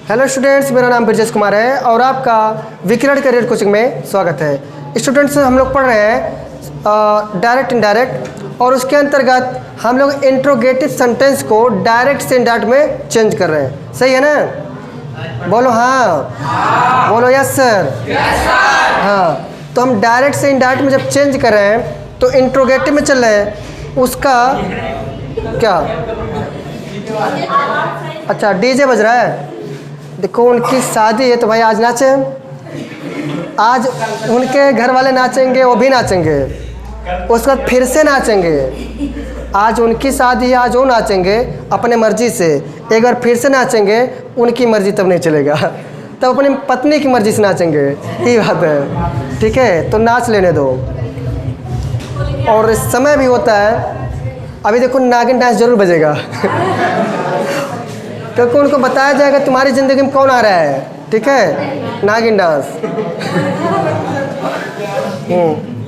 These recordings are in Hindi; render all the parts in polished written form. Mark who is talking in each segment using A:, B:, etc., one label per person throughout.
A: हेलो स्टूडेंट्स, मेरा नाम ब्रजेश कुमार है और आपका विकिरण करियर कोचिंग में स्वागत है। स्टूडेंट्स, हम लोग पढ़ रहे हैं डायरेक्ट इनडायरेक्ट और उसके अंतर्गत हम लोग इंट्रोगेटिव सेंटेंस को डायरेक्ट से इनडायरेक्ट में चेंज कर रहे हैं। सही है ना? बोलो हाँ, बोलो यस सर। हाँ, तो हम डायरेक्ट से इनडायरेक्ट में जब चेंज कर रहे हैं तो इंट्रोगेटिव में चल रहे हैं, उसका क्या? अच्छा, डीजे बज रहा है। देखो, उनकी शादी है तो भाई आज नाचे, आज उनके घर वाले नाचेंगे, वो भी नाचेंगे, उसके बाद फिर से नाचेंगे। आज उनकी शादी है, आज वो नाचेंगे अपने मर्जी से, एक बार फिर से नाचेंगे, उनकी मर्जी तब नहीं चलेगा, तब अपनी पत्नी की मर्जी से नाचेंगे। ये बात है, ठीक है? तो नाच लेने दो। और समय भी होता है, अभी देखो नागिन डांस जरूर बजेगा क्योंकि उनको बताया जाएगा तुम्हारी ज़िंदगी में कौन आ रहा है, ठीक है? नागिन डांस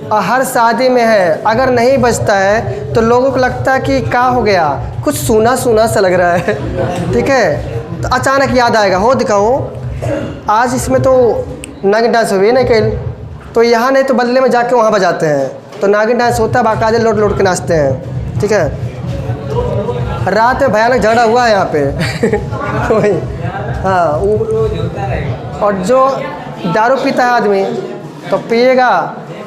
A: और हर शादी में है। अगर नहीं बजता है तो लोगों को लगता है कि क्या हो गया, कुछ सूना सूना सा लग रहा है, ठीक है? तो अचानक याद आएगा, हो दिखाओ आज इसमें तो नागिन डांस हुई नहीं कल, तो यहाँ नहीं तो बदले में जाके वहाँ बजाते हैं। तो नागिन डांस होता है, बाकायदे लौट लौट के नाचते हैं, ठीक है? रात में भयानक झगड़ा हुआ है यहाँ पे वही, हाँ। और जो दारू पीता है आदमी तो पिएगा,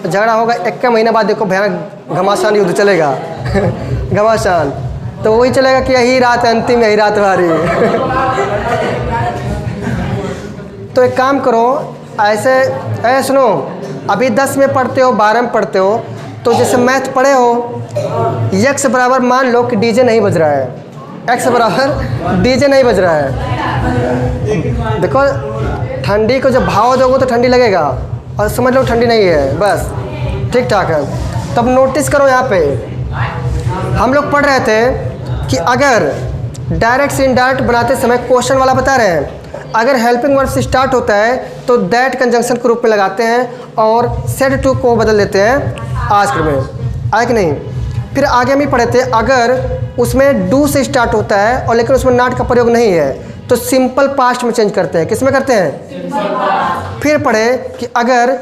A: झगड़ा होगा, एक महीने बाद देखो भयानक घमासान युद्ध चलेगा घमासान, तो वही चलेगा कि यही रात अंतिम, यही रात हमारी तो एक काम करो, ऐसे सुनो, अभी 10 में पढ़ते हो, 12 में पढ़ते हो, तो जैसे मैथ पढ़े हो, x बराबर मान लो कि डीजे नहीं बज रहा है, x बराबर डीजे नहीं बज रहा है। देखो, ठंडी को जब भाव दोगे तो ठंडी लगेगा, और समझ लो ठंडी नहीं है, बस ठीक ठाक है। तब नोटिस करो, यहाँ पे हम लोग पढ़ रहे थे कि अगर डायरेक्ट से इनडायरेक्ट बनाते समय क्वेश्चन वाला बता रहे हैं, अगर हेल्पिंग वर्ब से स्टार्ट होता है तो दैट कंजंक्शन के रूप में लगाते हैं और सेड टू को बदल देते हैं आस्क्ड में, आए कि नहीं? फिर आगे में पढ़े थे, अगर उसमें डू से स्टार्ट होता है और लेकिन उसमें नॉट का प्रयोग नहीं है तो सिंपल पास्ट में चेंज करते हैं। किस में करते हैं? फिर पढ़े कि अगर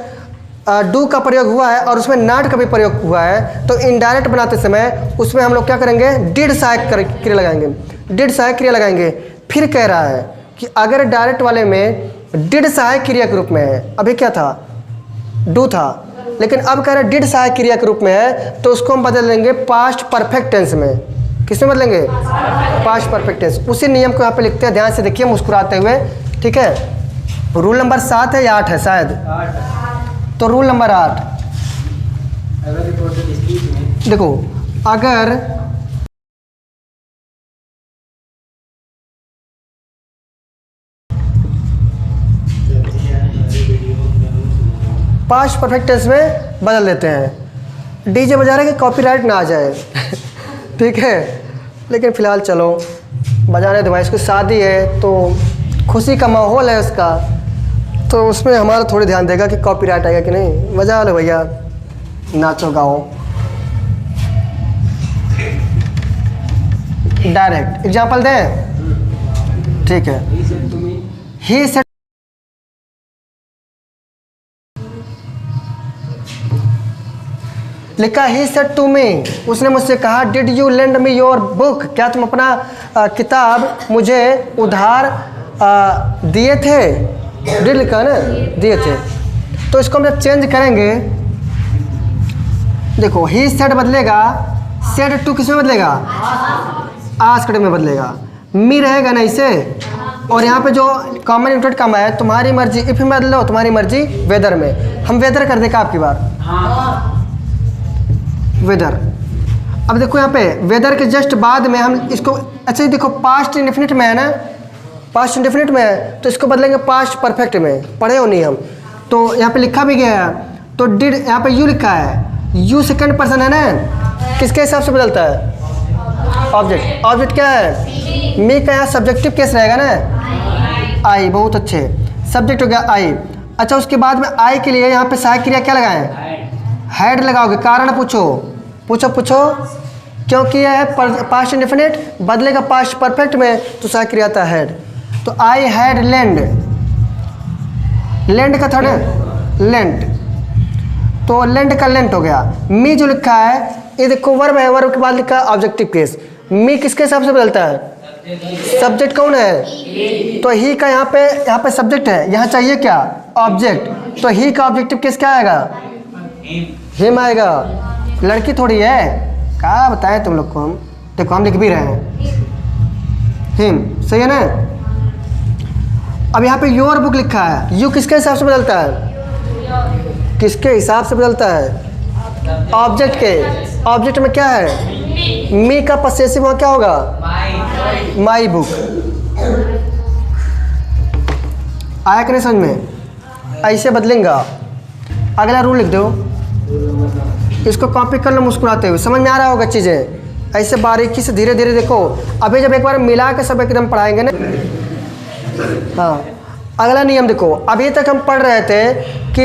A: डू का प्रयोग हुआ है और उसमें नॉट का भी प्रयोग हुआ है तो इनडायरेक्ट बनाते समय उसमें हम लोग क्या करेंगे? डिड सहायक क्रिया लगाएंगे, डिड सहायक क्रिया लगाएंगे। फिर कह रहा है कि अगर डायरेक्ट वाले में डिड सहायक क्रिया के रूप में है, अभी क्या था? डू था, लेकिन अब कह रहे डिड सहायक क्रिया के रूप में है तो उसको हम बदल देंगे पास्ट परफेक्ट टेंस में। किस में बदलेंगे? Past perfect tense. उसी नियम को यहाँ पे लिखते हैं, ध्यान से देखिए मुस्कुराते हुए, ठीक है? रूल नंबर 7 है या 8 है शायद? तो रूल नंबर 8 देखो, अगर पास्ट परफेक्ट टेंस में बदल देते हैं। डीजे बजा रहे कि कॉपीराइट ना आ जाए ठीक है? लेकिन फ़िलहाल चलो बजाने दो भाई, इसकी शादी है तो खुशी का माहौल है उसका, तो उसमें हमारा थोड़ी ध्यान देगा कि कॉपीराइट आएगा कि नहीं। बजा लो भैया, नाचो गाओ। डायरेक्ट एग्जाम्पल दें, ठीक है? ही सेड, लिखा ही सेड टू मी, उसने मुझसे कहा, did you lend me your book, क्या तुम अपना किताब मुझे उधार दिए थे? डिड लिखा ना, दिए थे। तो इसको हम जब चेंज करेंगे, देखो ही सेड बदलेगा, सेड टू किस में बदलेगा? आस्क्ड में बदलेगा। मी रहेगा ना इसे, और यहाँ पे जो कॉमन इंटरेट कम है, तुम्हारी मर्जी, इफ में बदलो तुम्हारी मर्जी वेदर में। हम वेदर कर देगा आपकी बार, वेदर। अब देखो यहाँ पे वेदर के जस्ट बाद में हम इसको, अच्छा देखो पास्ट इंडेफिनिट में है ना, पास्ट इंडेफिनिट में है तो इसको बदलेंगे पास्ट परफेक्ट में। पढ़े हो नहीं हम? तो यहाँ पे लिखा भी गया है, तो डिड, यहाँ पे यू लिखा है, यू सेकंड पर्सन है ना, किसके हिसाब से बदलता है? ऑब्जेक्ट। ऑब्जेक्ट क्या है? मी का यहाँ सब्जेक्टिव केस रहेगा ना, आई। बहुत अच्छे, सब्जेक्ट हो गया आई। अच्छा, उसके बाद में आई के लिए यहाँ पे सहायक क्रिया क्या लगाएं? हैड लगाओगे। कारण पूछो, पूछो पूछो, क्योंकि यह है पास्ट इंडेफिनिट, बदलेगा पास्ट परफेक्ट में तो सहायक क्रिया आता है हैड। तो आई हैड लैंड, लैंड का था ना, लेंट, तो लैंड का लेंट हो गया। मी जो लिखा है ये देखो वर्ब है, वर्ब के बाद लिखा है ऑब्जेक्टिव केस। मी किसके हिसाब से बदलता है? सब्जेक्ट कौन है? तो ही का यहाँ पे सब्जेक्ट है, यहाँ चाहिए क्या? ऑब्जेक्ट। तो ही का ऑब्जेक्टिव केस क्या आएगा? हिम आएगा। लड़की थोड़ी है, क्या बताएं तुम लोग को हम। देखो हम लिख भी रहे हैं हिम, सही है ना। अब यहाँ पे योर बुक लिखा है, यू किसके हिसाब से बदलता है? किसके हिसाब से बदलता है? ऑब्जेक्ट के। ऑब्जेक्ट में क्या है? मी का पसेसिव वहाँ क्या होगा? My book. आया कि नहीं समझ में? ऐसे बदलेंगे। अगला रूल लिख दो, इसको कॉपी कर लो मुस्कुराते हुए, समझ में आ रहा होगा चीज़ें। ऐसे बारीकी से धीरे धीरे देखो। अभी जब एक बार मिला के सब एकदम पढ़ाएंगे ना। हाँ, अगला नियम देखो। अभी तक हम पढ़ रहे थे कि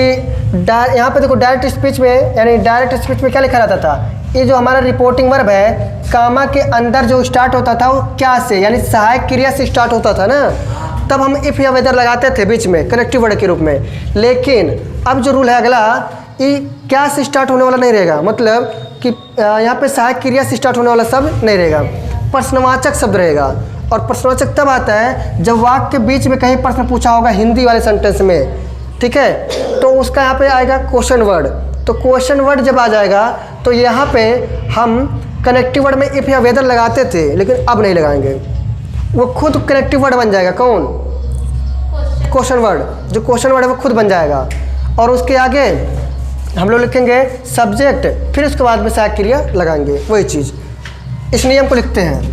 A: यहाँ पे देखो डायरेक्ट स्पीच में, यानी डायरेक्ट स्पीच में क्या लिखा रहता था? ये जो हमारा रिपोर्टिंग वर्ब है, कामा के अंदर जो स्टार्ट होता था वो क्या से, यानी सहायक क्रिया से स्टार्ट होता था ना। तब हम इफ़ या वेदर लगाते थे बीच में कनेक्टिव वर्ड के रूप में। लेकिन अब जो रूल है अगला, ये क्या से स्टार्ट होने वाला नहीं रहेगा, मतलब कि यहाँ पे सहायक क्रिया से स्टार्ट होने वाला शब्द नहीं रहेगा, प्रश्नवाचक शब्द रहेगा। और प्रश्नवाचक तब आता है जब वाक्य के बीच में कहीं प्रश्न पूछा होगा हिंदी वाले सेंटेंस में, ठीक है, तो उसका यहाँ पे आएगा क्वेश्चन वर्ड। तो क्वेश्चन वर्ड जब आ जाएगा तो यहाँ पे हम कनेक्टिव वर्ड में इफ़ या वेदर लगाते थे, लेकिन अब नहीं लगाएंगे, वो खुद कनेक्टिव वर्ड बन जाएगा। कौन? Question word. जो क्वेश्चन वर्ड है वो खुद बन जाएगा। और उसके आगे हम लोग लिखेंगे सब्जेक्ट, फिर उसके बाद में सहायक क्रिया लगाएंगे, वही चीज़। इस नियम को लिखते हैं।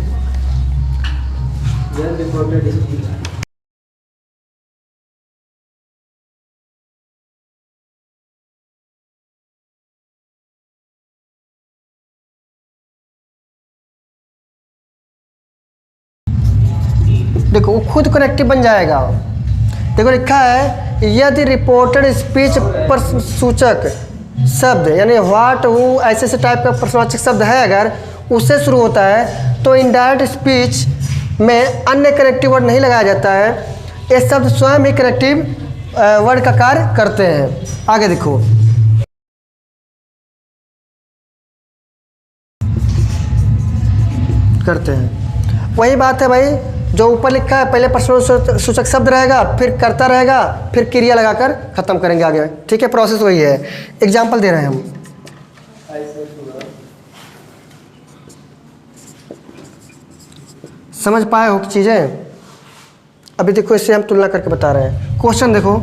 A: देखो वो खुद कनेक्टिव बन जाएगा। देखो लिखा है यदि रिपोर्टेड स्पीच पर सूचक शब्द, यानी व्हाट, हु, ऐसे टाइप का प्रश्नवाचक शब्द है अगर उससे शुरू होता है तो इनडायरेक्ट स्पीच में अन्य कनेक्टिव वर्ड नहीं लगाया जाता है। ये शब्द स्वयं ही कनेक्टिव वर्ड का कार्य करते हैं। आगे देखो, करते हैं वही बात है भाई जो ऊपर लिखा है। पहले प्रश्नवाचक शब्द रहेगा, फिर कर्ता रहेगा, फिर क्रिया लगाकर खत्म करेंगे आगे, ठीक है। प्रोसेस वही है। एग्जाम्पल दे रहे हैं हम। समझ पाए हो चीज़ें? अभी देखो इससे हम तुलना करके बता रहे हैं। क्वेश्चन देखो,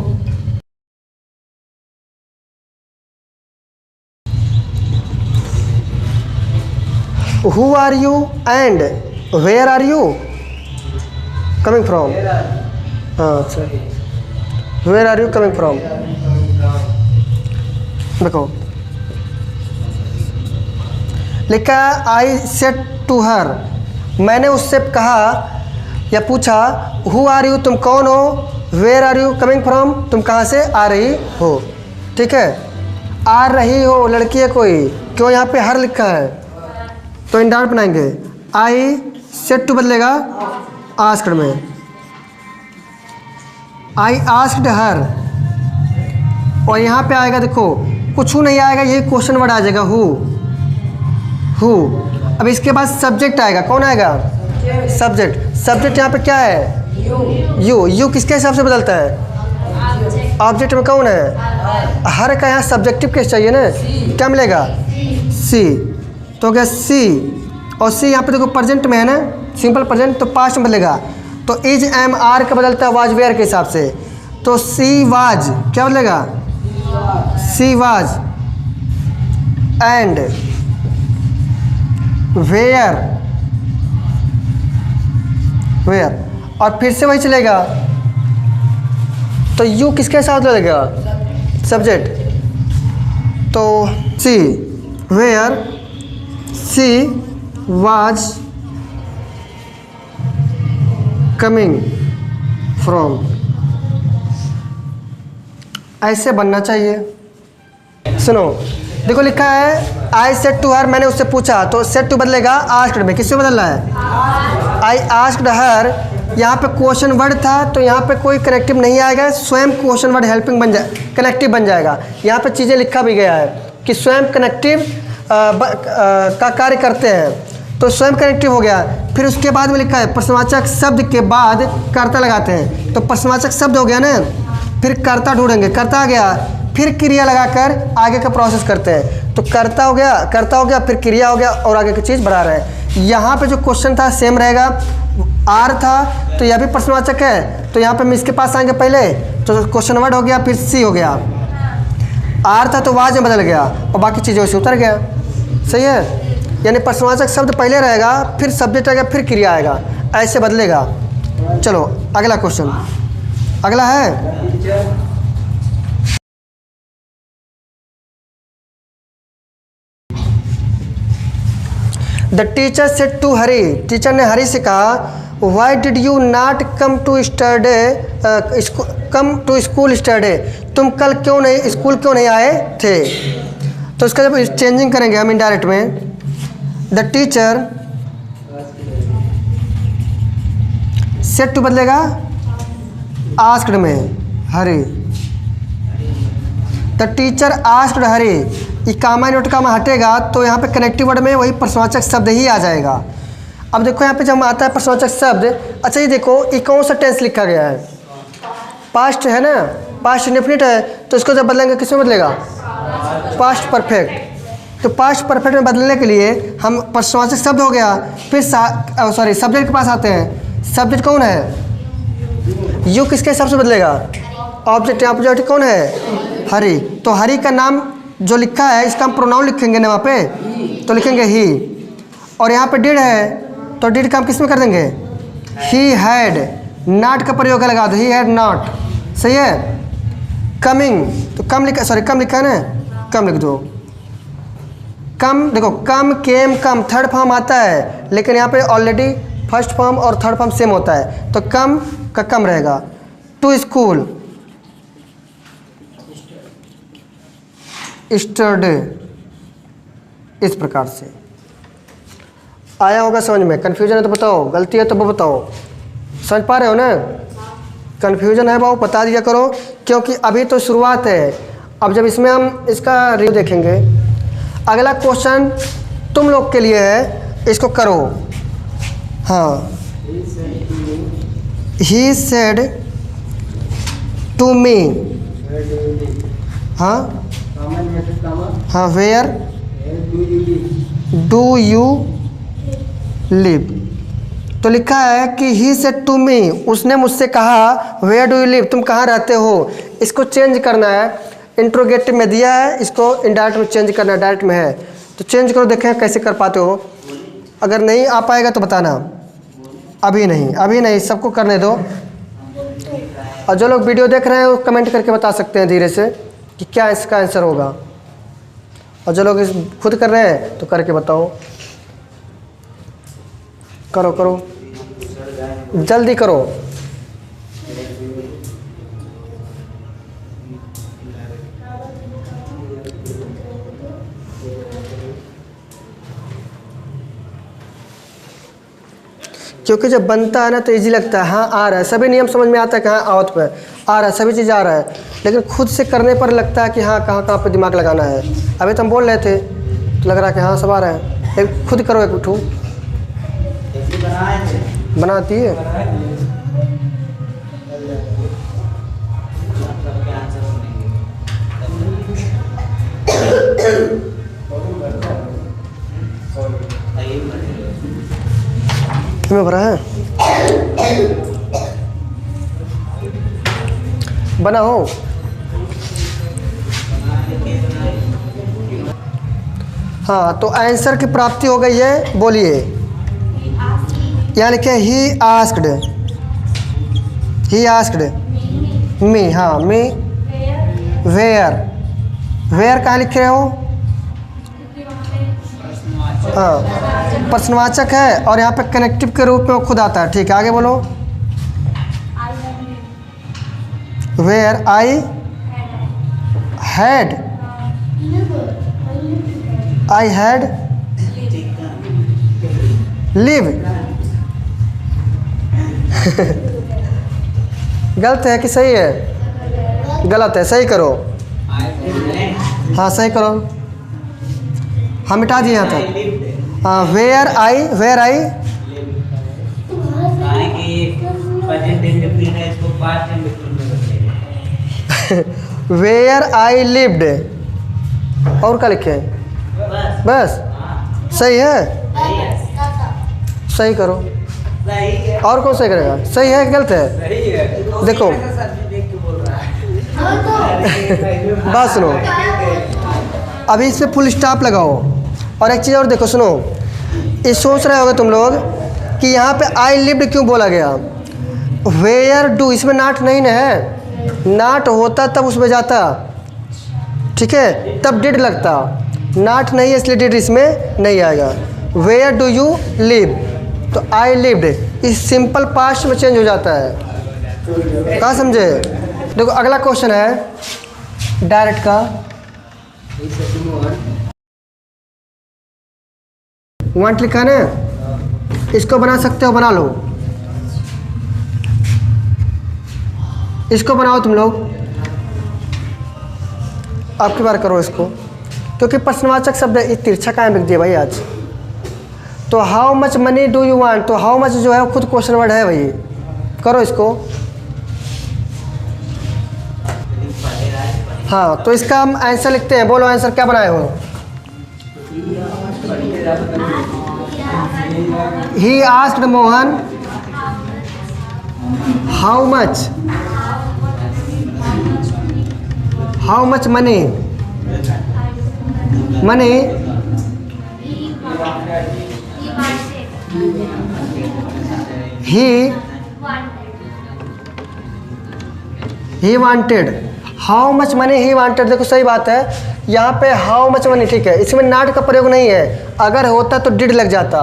A: who are you and where are you coming from? हाँ अच्छा, where are you coming from. देखो लिखा आई सेड टू हर, मैंने उससे कहा या पूछा, हु आर यू, तुम कौन हो, where are you coming from, तुम कहाँ से आ रही हो, ठीक है। आ रही हो लड़की है कोई, क्यों यहाँ पे हर लिखा है, तो इंडायरेक्ट बनाएंगे। आई सेड टू बदलेगा आस्क्ड में, आई आस्क्ड हर। और यहाँ पे आएगा देखो कुछ नहीं आएगा, ये क्वेश्चन वर्ड आ जाएगा हु। अब इसके बाद सब्जेक्ट आएगा, कौन आएगा? सब्जेक्ट। सब्जेक्ट यहाँ पे क्या है? यू किसके हिसाब से बदलता है? ऑब्जेक्ट में कौन है? हर का यहाँ सब्जेक्टिव केस चाहिए ना, क्या मिलेगा? सी। तो हो गया सी, और सी यहाँ पे देखो प्रेजेंट में है ना, सिंपल प्रेजेंट, तो पास्ट में बदलेगा। तो इज एम आर का बदलता है वाज वेयर के हिसाब से, तो सी वाज क्या बदलेगा? सी वाज एंड वेयर, और फिर से वही चलेगा। तो यू किसके हिसाब से बदलेगा? सब्जेक्ट। तो she where, she was coming from, ऐसे बनना चाहिए। सुनो देखो लिखा है आई सेड टू हर, मैंने उससे पूछा, तो सेड टू बदलेगा आस्क्ड में, किससे बदलना है? आई आस्क्ड हर यहाँ पे क्वेश्चन वर्ड था तो यहाँ पे कोई कनेक्टिव नहीं आएगा, स्वयं क्वेश्चन वर्ड हेल्पिंग बन जाए, कनेक्टिव बन जाएगा। यहाँ पे चीज़ें लिखा भी गया है कि स्वयं कनेक्टिव का कार्य करते हैं, तो स्वयं कनेक्टिव हो गया। फिर उसके बाद में लिखा है प्रश्नवाचक शब्द के बाद कर्ता लगाते हैं, तो प्रश्नवाचक शब्द हो गया ना, फिर कर्ता ढूंढेंगे, कर्ता आ गया, फिर क्रिया लगाकर आगे का प्रोसेस करते हैं। तो कर्ता हो गया, फिर क्रिया हो गया और आगे की चीज़ बढ़ा रहे हैं। यहाँ पे जो क्वेश्चन था सेम रहेगा, आर था तो यह भी प्रश्नवाचक है, तो यहाँ पे हम इसके पास आएंगे पहले, तो क्वेश्चन वर्ड हो गया, फिर सी हो गया। आर था तो वाज में बदल गया और बाकी चीज़ें वैसे उतर गया। सही है, यानी प्रश्नवाचक शब्द पहले रहेगा, फिर सब्जेक्ट आएगा, फिर क्रिया आएगा, ऐसे बदलेगा। चलो अगला क्वेश्चन, अगला है the teacher said to Hari, teacher ने हरी से कहा why did you not come to school yesterday, तुम कल क्यों नहीं स्कूल क्यों नहीं आए थे। तो इसका जब चेंजिंग करेंगे हम इनडायरेक्ट में, द टीचर सेड टू बदलेगा आस्क्ड में हरी, द टीचर आस्क्ड हरी, ये कामा नोट कामा हटेगा तो यहाँ पे कनेक्टिव वर्ड में वही प्रश्नवाचक शब्द ही आ जाएगा। अब देखो यहाँ पे जब आता है प्रश्नवाचक शब्द, अच्छा ये देखो ये कौन सा टेंस लिखा गया है, पास्ट है ना, पास्ट इंडेफिनिट है, तो इसको जब बदलेंगे किस में बदलेगा, पास्ट परफेक्ट। तो पास्ट परफेक्ट में बदलने के लिए हम प्रश्नवाचक शब्द हो गया, फिर सब्जेक्ट के पास आते हैं। सब्जेक्ट कौन है, यू किसके हिसाब से बदलेगा, ऑब्जेक्ट, ऑब्जेक्ट कौन है, हरी। तो हरी का नाम जो लिखा है इसका हम प्रोनाउन लिखेंगे ना वहाँ पे, तो लिखेंगे ही। और यहाँ पे डिड है तो डिड का हम किस में कर देंगे, ही हैड, नॉट का प्रयोग लगा दो, ही हैड नॉट। सही है, कमिंग तो कम लिखा, सॉरी कम लिखा है ना, कम लिख दो। कम देखो, कम केम कम थर्ड फॉर्म आता है, लेकिन यहाँ पे ऑलरेडी फर्स्ट फॉर्म और थर्ड फॉर्म सेम होता है, तो कम का कम रहेगा। टू स्कूल स्टडे, इस प्रकार से आया होगा समझ में। कन्फ्यूजन है तो बताओ, गलती है तो वो बताओ, समझ पा रहे हो ना। कन्फ्यूजन है वो बता दिया करो, क्योंकि अभी तो शुरुआत है। अब जब इसमें हम इसका रिव्यू देखेंगे, अगला क्वेश्चन तुम लोग के लिए है, इसको करो। हाँ, ही सेड टू मी, हाँ हाँ, वेयर डू यू लिव। तो लिखा है कि ही सेड टू मी, उसने मुझसे कहा वेयर डू यू लिव, तुम कहाँ रहते हो। इसको चेंज करना है, इंट्रोगेटिव में दिया है, इसको इनडायरेक्ट में चेंज करना है, डायरेक्ट में है तो चेंज करो, देखें कैसे कर पाते हो। अगर नहीं आ पाएगा तो बताना, अभी नहीं, सबको करने दो। और जो लोग वीडियो देख रहे हैं वो कमेंट करके बता सकते हैं धीरे से कि क्या इसका आंसर होगा, और जो लोग इस खुद कर रहे हैं तो करके बताओ। करो जल्दी करो। क्योंकि जब बनता है ना तो इजी लगता है, हाँ आ रहा है, सभी नियम समझ में आता है कि हाँ आवत पे आ रहा है, सभी चीज़ आ रहा है, लेकिन खुद से करने पर लगता है कि हाँ कहाँ पे दिमाग लगाना है। अभी तो हम बोल रहे थे तो लग रहा है कि हाँ सब आ रहा है, लेकिन खुद करो एक उठो, बनाती है। में भरा है, बना हो। हाँ, तो आंसर की प्राप्ति हो गई है, बोलिए। यहाँ लिखे ही आस्क्ड मी, हाँ मी, वेयर कहाँ लिख रहे हो, हाँ प्रश्नवाचक है और यहाँ पे कनेक्टिव के रूप में वो खुद आता है। ठीक है, आगे बोलो। वेयर आई हैड लिव गलत है कि सही है? गलत है, सही करो। हाँ सही करो। हाँ मिटा दिए यहाँ तक। हाँ where I where I lived, और क्या लिखे? बस सही है, सही करो। और कौन सही करेगा? सही है कि गलत है? देखो बात सुनो, अभी इस पे फुल स्टॉप लगाओ। और एक चीज़ और देखो, सुनो, ये सोच रहे होगे तुम लोग कि यहाँ पे आई लिव्ड क्यों बोला गया। वेयर डू, इसमें नाट नहीं ना है। नाट होता तब उसमें जाता, ठीक है, तब डिड लगता। नाट नहीं है इसलिए डिड इसमें नहीं आएगा। वेयर डू यू लिव, तो आई लिव्ड इस सिंपल पास्ट में चेंज हो जाता है। कहाँ समझे? देखो अगला क्वेश्चन है डायरेक्ट का। वांट लिखा है, इसको बना सकते हो, बना लो, इसको बनाओ तुम लोग। अब की बार करो इसको, क्योंकि प्रश्नवाचक शब्द तिरछा कायम लिख दिया भाई आज। तो how much money do you want, तो हाउ मच जो है वो खुद क्वेश्चन वर्ड है भाई। करो इसको। हाँ तो इसका हम आंसर लिखते हैं। बोलो आंसर क्या बनाए हो? He asked Mohan how much money he wanted. How much money he wanted, देखो सही बात है। यहाँ पे हाउ मच मनी ठीक है, इसमें नाट का प्रयोग नहीं है। अगर होता तो डिड लग जाता।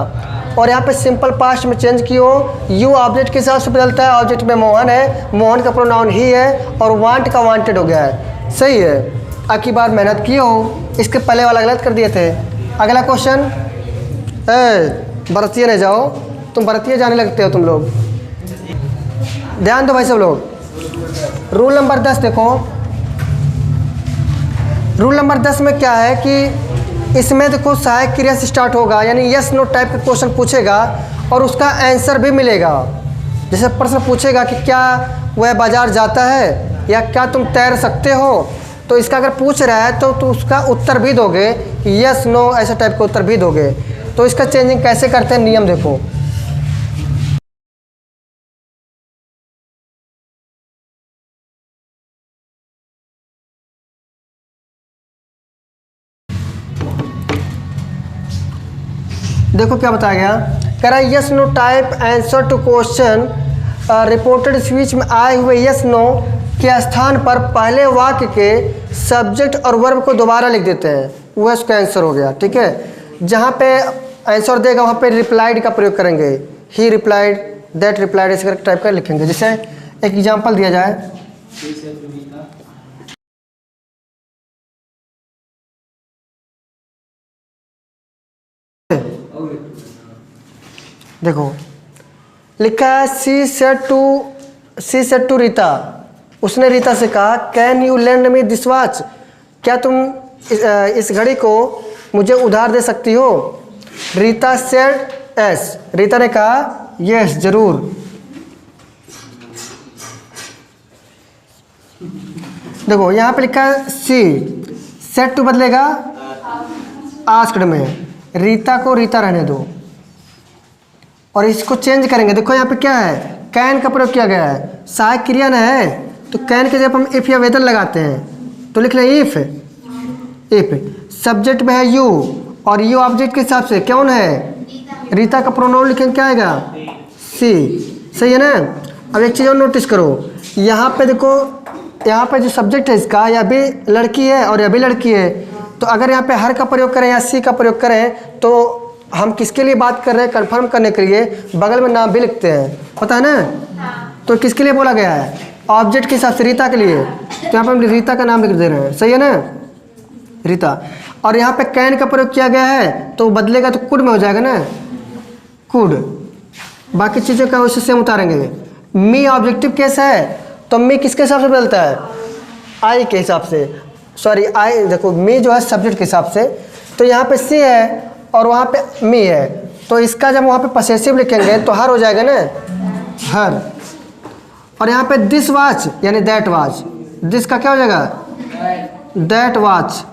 A: और यहाँ पे सिंपल पास्ट में चेंज कियो। यू ऑब्जेक्ट के हिसाब से बदलता है। ऑब्जेक्ट में मोहन है, मोहन का प्रोनाउन ही है, और वांट का वांटेड हो गया है। सही है। अब की बार मेहनत किए हो, इसके पहले वाला गलत कर दिए थे। अगला क्वेश्चन, भरतीय नहीं जाओ, तुम भरतीय जाने लगते हो तुम लोग। ध्यान दो भाई सब लोग। रूल नंबर 10 देखो। रूल नंबर 10 में क्या है कि इसमें देखो सहायक क्रिया से स्टार्ट होगा, यानी यस नो टाइप का क्वेश्चन पूछेगा और उसका आंसर भी मिलेगा। जैसे प्रश्न पूछेगा कि क्या वह बाजार जाता है, या क्या तुम तैर सकते हो, तो इसका अगर पूछ रहा है तो उसका उत्तर भी दोगे, यस नो ऐसा टाइप का उत्तर भी दोगे। तो इसका चेंजिंग कैसे करते हैं, नियम देखो। देखो क्या बताया गया, कह रहा है yes no type answer to question reported speech में आए हुए यस नो के स्थान पर पहले वाक्य के सब्जेक्ट और वर्ब को दोबारा लिख देते हैं, वह उसका आंसर हो गया। ठीक है, जहाँ पे आंसर देगा वहाँ पे रिप्लाइड का प्रयोग करेंगे। ही रिप्लाइड, दैट रिप्लाइड, इस टाइप का लिखेंगे। जैसे एक एग्जाम्पल दिया जाए, देखो लिखा है सी सेड टू रीता, उसने रीता से कहा can you lend me this watch, क्या तुम इस घड़ी को मुझे उधार दे सकती हो। रीता सेड एस, रीता ने कहा यस जरूर। देखो यहाँ पे लिखा है सी, सेड टू बदलेगा आस्क्ड में, रीता को रीता रहने दो और इसको चेंज करेंगे। देखो यहाँ पे क्या है, कैन का प्रयोग किया गया है, सहायक क्रिया न है, तो कैन के जब हम इफ या वेदर लगाते हैं तो लिख रहे हैं इफ। सब्जेक्ट में है यू और यू ऑब्जेक्ट के हिसाब से कौन है, रीता का प्रोनाउन लिखेंगे क्या आएगा, सी। सही है ना। अब एक चीज़ और नोटिस करो, यहाँ पे देखो, यहाँ पे जो सब्जेक्ट है इसका, यह भी लड़की है और यह भी लड़की है, तो अगर यहाँ पे हर का प्रयोग करें या सी का प्रयोग करें तो हम किसके लिए बात कर रहे हैं, कंफर्म करने के लिए बगल में नाम भी लिखते हैं, पता है ना। तो किसके लिए बोला गया है, ऑब्जेक्ट के हिसाब से रीता के लिए, तो यहाँ पे हम रीता का नाम लिख दे रहे हैं। सही है ना, रीता। और यहाँ पे कैन का प्रयोग किया गया है तो बदलेगा तो कुड में हो जाएगा ना, कुड। बाकी चीज़ों का वैसे सेम उतारेंगे। मी ऑब्जेक्टिव केस है तो मी किसके हिसाब से बदलता है, आई के हिसाब से, सॉरी आई, देखो मी जो है सब्जेक्ट के हिसाब से, तो यहाँ पे सी है और वहाँ पे मी है, तो इसका जब वहाँ पे पसेसिव लिखेंगे तो हर हो जाएगा ना, हर। और यहाँ पे दिस वॉच यानी दैट वॉच, दिस का क्या हो जाएगा, दैट वॉच,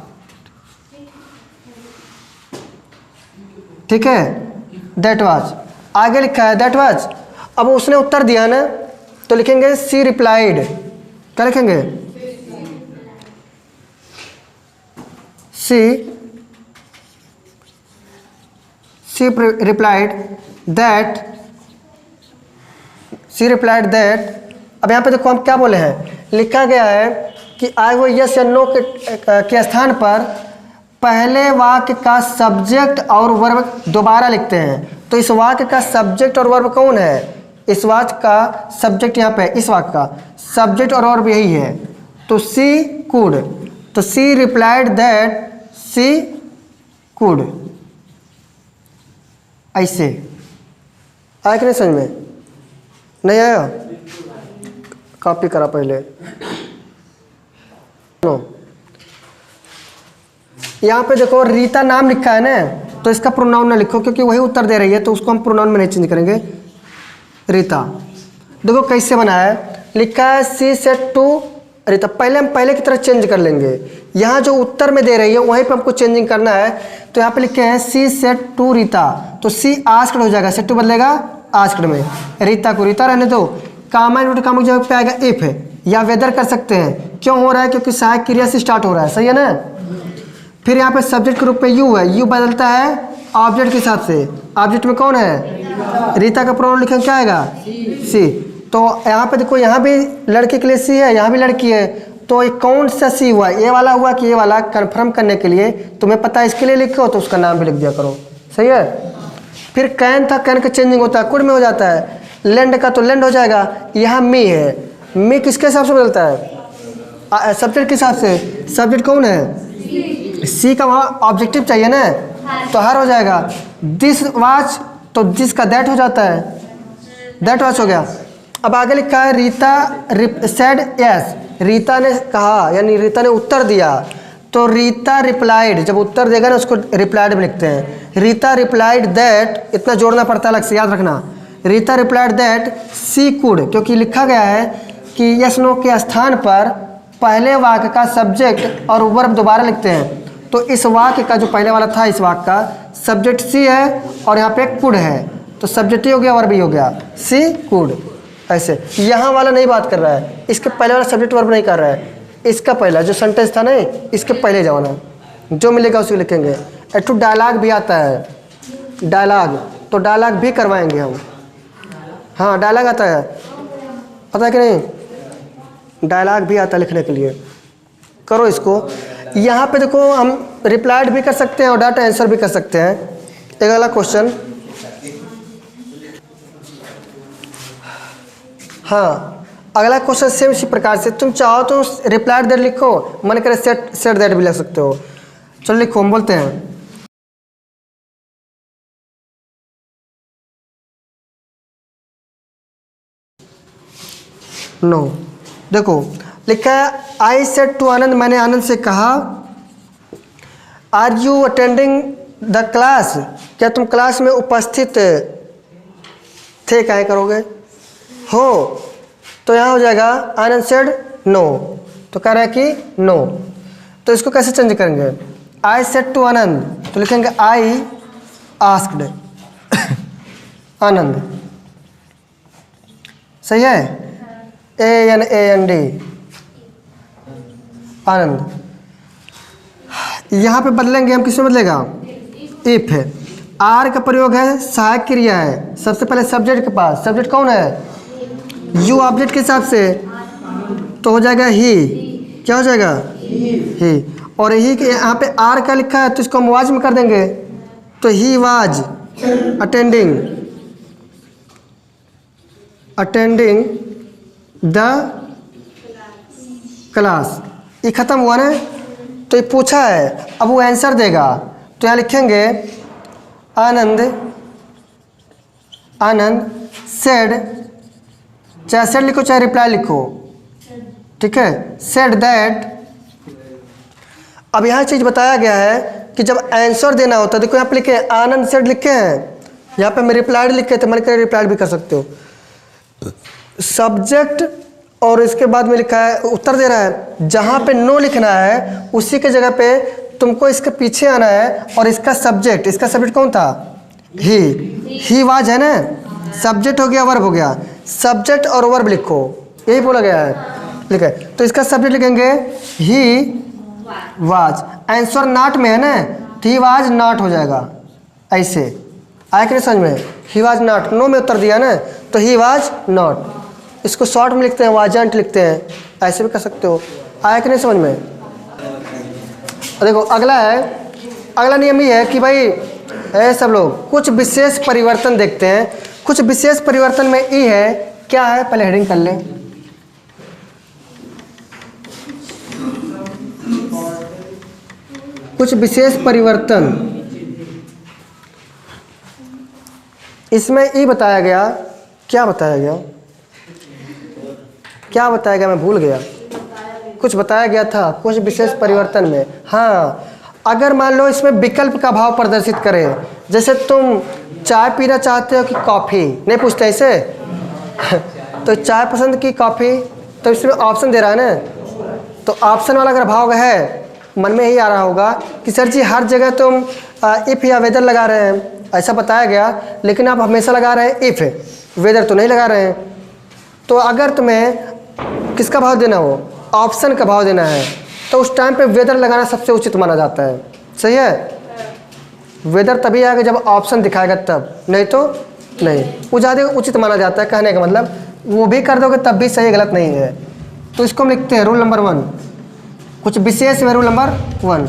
A: ठीक है, दैट वॉच। आगे लिखा है दैट वॉच, अब उसने उत्तर दिया ना तो लिखेंगे सी रिप्लाइड, क्या लिखेंगे, she replied that, she replied that. अब यहाँ पे देखो हम क्या बोले हैं, लिखा गया है कि आए हुए यस या नो के स्थान पर पहले वाक्य का सब्जेक्ट और वर्ब दोबारा लिखते हैं। तो इस वाक्य का सब्जेक्ट और वर्ब कौन है, इस वाक्य का सब्जेक्ट यहाँ पे, इस वाक्य का सब्जेक्ट और वर्ब यही है, तो सी कुड, तो सी रिप्लाइड दैट सी कुड, ऐसे। आया कि नहीं समझ में, नहीं आया, कॉपी करा पहले। यहाँ पे देखो रीता नाम लिखा है ना, तो इसका प्रोनाउन ना लिखो क्योंकि वही उत्तर दे रही है, तो उसको हम प्रोनाउन में नहीं चेंज करेंगे, रीता। देखो कैसे बना है, लिखा है सी सेड टू रीता, पहले हम पहले की तरह चेंज कर लेंगे, यहाँ जो उत्तर में दे रही है वहीं पे हमको चेंजिंग करना है, तो यहाँ पे लिखे हैं सी सेड टू रीता, तो सी आस्क्ड हो जाएगा, सेड टू बदलेगा आस्क्ड में, रीता को रीता रहने दो, कामा इनवर्टेड कामा की जगह पे आएगा इफ है, या वेदर कर सकते हैं, क्यों हो रहा है, क्योंकि सहायक क्रिया से स्टार्ट हो रहा है, सही है ना। फिर यहाँ पे सब्जेक्ट के रूप में यू है, यू बदलता है ऑब्जेक्ट के हिसाब से, ऑब्जेक्ट में कौन है, रीता का प्रोनाउन लिखेंगे क्या आएगा, सी। तो यहाँ पे देखो, यहाँ भी लड़के के लिए सी है, यहाँ भी लड़की है, तो ये कौन सा सी हुआ, ये वाला हुआ कि ये वाला, कंफर्म करने के लिए तुम्हें पता है इसके लिए लिखो तो उसका नाम भी लिख दिया करो, सही है। फिर कैन था, कैन का चेंजिंग होता है, कुड में हो जाता है, लैंड का तो लैंड हो जाएगा, यहाँ मी है, मी किसके हिसाब से बदलता है, सब्जेक्ट के हिसाब से, सब्जेक्ट कौन है, सी का वहाँ ऑब्जेक्टिव चाहिए ना, तो हर हो जाएगा, दिस वॉच तो दिस का दैट हो जाता है, दैट वॉच हो गया। अब आगे लिखा है रीता सेड यस, रीता ने कहा यानी रीता ने उत्तर दिया, तो रीता रिप्लाइड, जब उत्तर देगा ना उसको रिप्लाइड में लिखते हैं, रीता रिप्लाइड दैट, इतना जोड़ना पड़ता है अलग से, याद रखना, Rita replied that she could, क्योंकि लिखा गया है कि यस नो के स्थान पर पहले वाक्य का सब्जेक्ट और वर्ब दोबारा लिखते हैं, तो इस वाक्य का जो पहले वाला था, इस वाक्य का सब्जेक्ट सी है और यहाँ पे कुड है, तो सब्जेक्ट ही हो गया, वर्ब ही हो गया, सी कुड, ऐसे। यहाँ वाला नहीं बात कर रहा है, इसके पहले वाला सब्जेक्ट वर्ब नहीं कर रहा है, इसका पहला जो सेंटेंस था ना, इसके पहले जाना, जो मिलेगा उसी लिखेंगे। एक तो डायलॉग भी आता है, डायलॉग, तो डायलॉग भी करवाएंगे हम, हाँ डायलॉग आता है, पता है कि नहीं, डायलॉग भी आता है लिखने के लिए, करो इसको। यहाँ पे देखो हम रिप्लाइड भी कर सकते हैं और डाटा आंसर भी कर सकते हैं। एक अगला क्वेश्चन, हाँ अगला क्वेश्चन सेम इसी प्रकार से, तुम चाहो तो रिप्लाइड दैट लिखो, मन करे सेट दैट भी लिख सकते हो, चलो लिखो, हम बोलते हैं नो। देखो लिखा है आई सेड टू आनंद, मैंने आनंद से कहा, are you attending the class, क्या तुम क्लास में उपस्थित थे, क्या करोगे, हो, तो यहाँ हो जाएगा आनंद सेड नो, तो कह रहा है कि नो, तो इसको कैसे चेंज करेंगे, आई सेड टू आनंद, तो लिखेंगे आई आस्क्ड आनंद, सही है, ANAND आनंद। यहाँ पे बदलेंगे हम, किसमें बदलेगा, इफ है, आर का प्रयोग है, सहायक क्रिया है, सबसे पहले सब्जेक्ट के पास, सब्जेक्ट कौन है, यू ऑब्जेक्ट के हिसाब से, तो हो जाएगा ही, क्या हो जाएगा, ही, और ही के यहाँ पे आर का लिखा है तो इसको हम वाज में कर देंगे, तो he was attending the class, ये खत्म हुआ ना, तो ये पूछा है, अब वो आंसर देगा, तो यहाँ लिखेंगे आनंद सेड चाहे सेड लिखो चाहे रिप्लाई लिखो, ठीक है। सेड दैट, अब यहाँ चीज़ बताया गया है कि जब आंसर देना होता है, देखो यहाँ पे लिखे हैं आनंद सेड लिखे हैं, यहाँ पे मैं रिप्लाइड लिखे थे, मन करे रिप्लाइड भी कर सकते हो। सब्जेक्ट और इसके बाद में लिखा है उत्तर दे रहा है, जहाँ पे नो लिखना है उसी के जगह पे तुमको इसके पीछे आना है, और इसका सब्जेक्ट कौन था? ही वाज है ना, सब्जेक्ट हो गया वर्ब हो गया, सब्जेक्ट और वर्ब लिखो, यही बोला गया है, ठीक है। तो इसका सब्जेक्ट लिखेंगे ही वाज, आंसर नॉट में है ना, तो ही वाज नॉट हो जाएगा, ऐसे आया कि नहीं समझ में? ही वाज नॉट, नो में उत्तर दिया ना, तो ही वाज नॉट, इसको शॉर्ट में लिखते हैं वाजंट लिखते हैं, ऐसे भी कर सकते हो। आया कि नहीं समझ में? देखो अगला है, अगला नियम ये है कि भाई सब लोग कुछ विशेष परिवर्तन देखते हैं। कुछ विशेष परिवर्तन में ई है, क्या है पहले हेडिंग कर लें। कुछ विशेष परिवर्तन, इसमें ई बताया गया, क्या बताया गया, क्या बताया गया, मैं भूल गया, कुछ बताया गया था कुछ विशेष परिवर्तन में। हाँ, अगर मान लो इसमें विकल्प का भाव प्रदर्शित करें, जैसे तुम चाय पीना चाहते हो कि कॉफ़ी, नहीं पूछते ऐसे तो चाय पसंद की कॉफ़ी, तो इसमें ऑप्शन दे रहा है ना, तो ऑप्शन वाला अगर भाव है, मन में यही आ रहा होगा कि सर जी हर जगह तुम इफ़ या वेदर लगा रहे हैं, ऐसा बताया गया, लेकिन आप हमेशा लगा रहे हैं इफ़, वेदर तो नहीं लगा रहे हैं। तो अगर तुम्हें किसका भाव देना हो, ऑप्शन का भाव देना है, तो उस टाइम पे वेदर लगाना सबसे उचित माना जाता है। सही है, वेदर तभी आएगा जब ऑप्शन दिखाएगा तब, नहीं तो नहीं, वो ज़्यादा उचित माना जाता है। कहने का मतलब वो भी कर दोगे तब भी सही, गलत नहीं है। तो इसको हम लिखते हैं रूल नंबर 1, कुछ विशेष में रूल नंबर 1।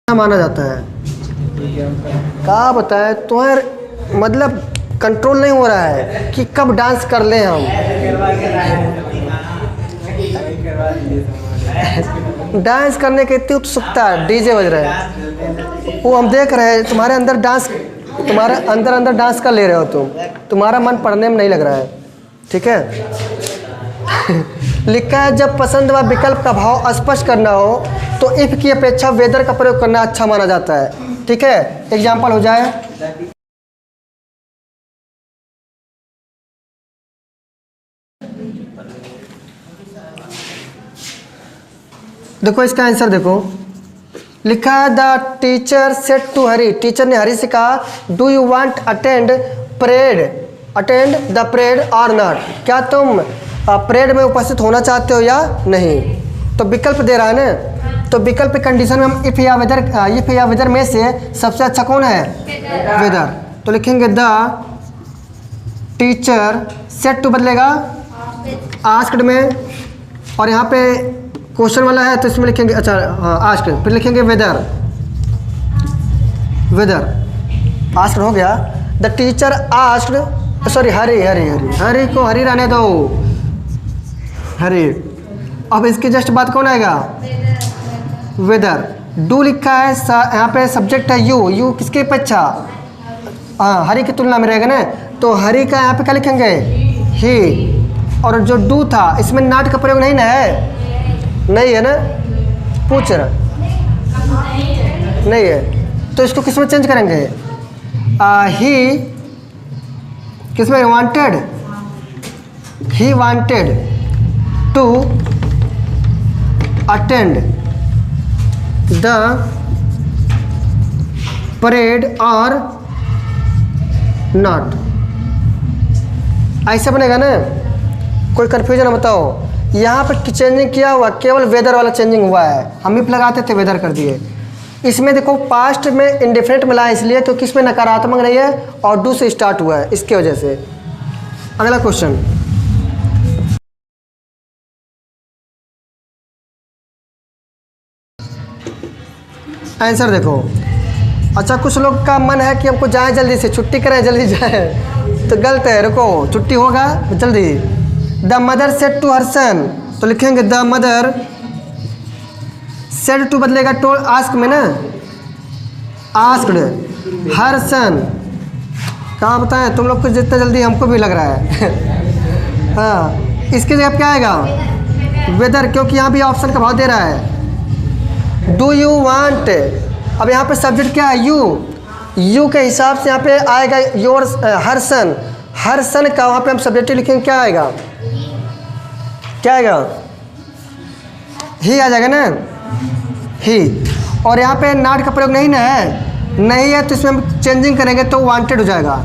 A: माना जाता है, क्या बताए तुम्हारे मतलब कंट्रोल नहीं हो रहा है कि कब डांस कर लें हम। डांस करने की इतनी उत्सुकता है, डीजे बज रहे हैं, वो हम देख रहे हैं, तुम्हारे अंदर डांस, तुम्हारे अंदर डांस कर ले रहे हो तुम, तुम्हारा मन पढ़ने में नहीं लग रहा है, ठीक है। लिखा है जब पसंद व विकल्प का भाव स्पष्ट करना हो तो इफ की अपेक्षा वेदर का प्रयोग करना अच्छा माना जाता है, ठीक है। एग्जाम्पल हो जाए, देखो इसका आंसर देखो, लिखा है the teacher said to Hari, teacher ने हरी से कहा do you want attend the parade or not, क्या तुम परेड में उपस्थित होना चाहते हो या नहीं। तो विकल्प दे रहा है ना, तो विकल्प की कंडीशन में हम इफ़ या वेदर में से सबसे अच्छा कौन है, वेदर। तो लिखेंगे द टीचर सेड टू बदलेगा आस्क्ड में, और यहाँ पे क्वेश्चन वाला है तो इसमें लिखेंगे, अच्छा हाँ आस्क्ड, फिर लिखेंगे वेदर आस्क्ड हो गया। द टीचर आस्क्ड, सॉरी हरी को हरी रहने दो, हरी। अब इसकी जस्ट बात कौन आएगा, वेदर। डू लिखा है, यहाँ पे सब्जेक्ट है यू किसके अपेक्षा, हाँ हरी की तुलना में रहेगा ना, तो हरी का यहाँ पे क्या लिखेंगे, ही। और जो डू था इसमें नॉट का प्रयोग नहीं ना है, नहीं है ना, पूछ रहा नहीं है, तो इसको किस में चेंज करेंगे, ही किस में, wanted, he wanted to attend the parade or not, ऐसा बनेगा ना, कोई कन्फ्यूजन बताओ। यहाँ पे चेंजिंग किया हुआ केवल वेदर वाला चेंजिंग हुआ है, हम ही लगाते थे वेदर कर दिए। इसमें देखो पास्ट में इंडिफरेंट मिला है इसलिए क्योंकि इसमें नकारात्मक नहीं है और डू से स्टार्ट हुआ है, इसके वजह से। अगला क्वेश्चन, आंसर देखो। अच्छा कुछ लोग का मन है कि हमको जाए जल्दी से, छुट्टी करें जल्दी जाए, तो गलत है, रुको छुट्टी होगा जल्दी। The mother said to her son, तो लिखेंगे द मदर सेड टू बदलेगा टू आस्क में ना, आस्क्ड, हर सन, कहाँ बताएं तुम लोग को जितना जल्दी हमको भी लग रहा है। हाँ, इसके जगह क्या आएगा? वेदर, क्योंकि यहाँ भी ऑप्शन का भाव दे रहा है। डू यू वांट, अब यहाँ पे सब्जेक्ट क्या है? यू के हिसाब से यहाँ पे आएगा योर हर सन। हर सन का वहाँ पे हम सब्जेक्ट लिखेंगे, क्या आएगा? क्या आएगा? ही आ जाएगा ना, ही। और यहाँ पे नॉट का प्रयोग नहीं ना है, नहीं है तो इसमें हम चेंजिंग करेंगे तो वांटेड हो जाएगा।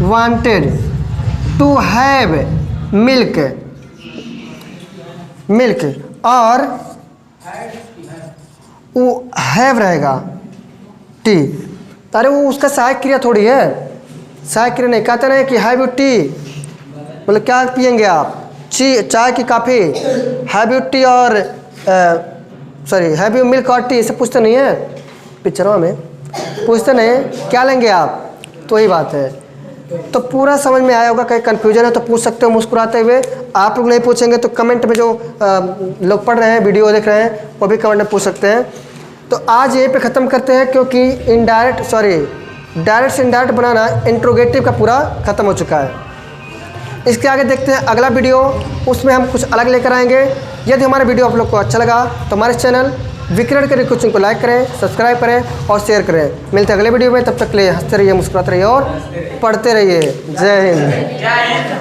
A: Wanted to have milk, milk, और वो हैव रहेगा टी। अरे वो उसका सहायक क्रिया थोड़ी है, सहायक क्रिया नहीं। कहते नहीं कि हैव यू टी, मतलब क्या पियेंगे आप? चाय की कॉफ़ी। हैव यू टी और सॉरी हैव यू मिल्क और टी, ऐसे पूछते नहीं है पिक्चरों में, पूछते नहीं क्या लेंगे आप, तो वही बात है। तो पूरा समझ में आया होगा। कहीं कन्फ्यूजन है तो पूछ सकते हो मुस्कुराते हुए। आप लोग नहीं पूछेंगे तो कमेंट में जो लोग पढ़ रहे हैं, वीडियो देख रहे हैं, वो भी कमेंट में पूछ सकते हैं। तो आज यहीं पे ख़त्म करते हैं, क्योंकि डायरेक्ट से इनडायरेक्ट बनाना इंट्रोगेटिव का पूरा ख़त्म हो चुका है। इसके आगे देखते हैं अगला वीडियो, उसमें हम कुछ अलग लेकर आएंगे। यदि हमारा वीडियो आप लोग को अच्छा लगा तो हमारे चैनल विकिरण के कोचिंग को लाइक करें, सब्सक्राइब करें और शेयर करें। मिलते हैं अगले वीडियो में, तब तक के लिए हंसते रहिए, मुस्कुराते रहिए और पढ़ते रहिए। जय हिंद।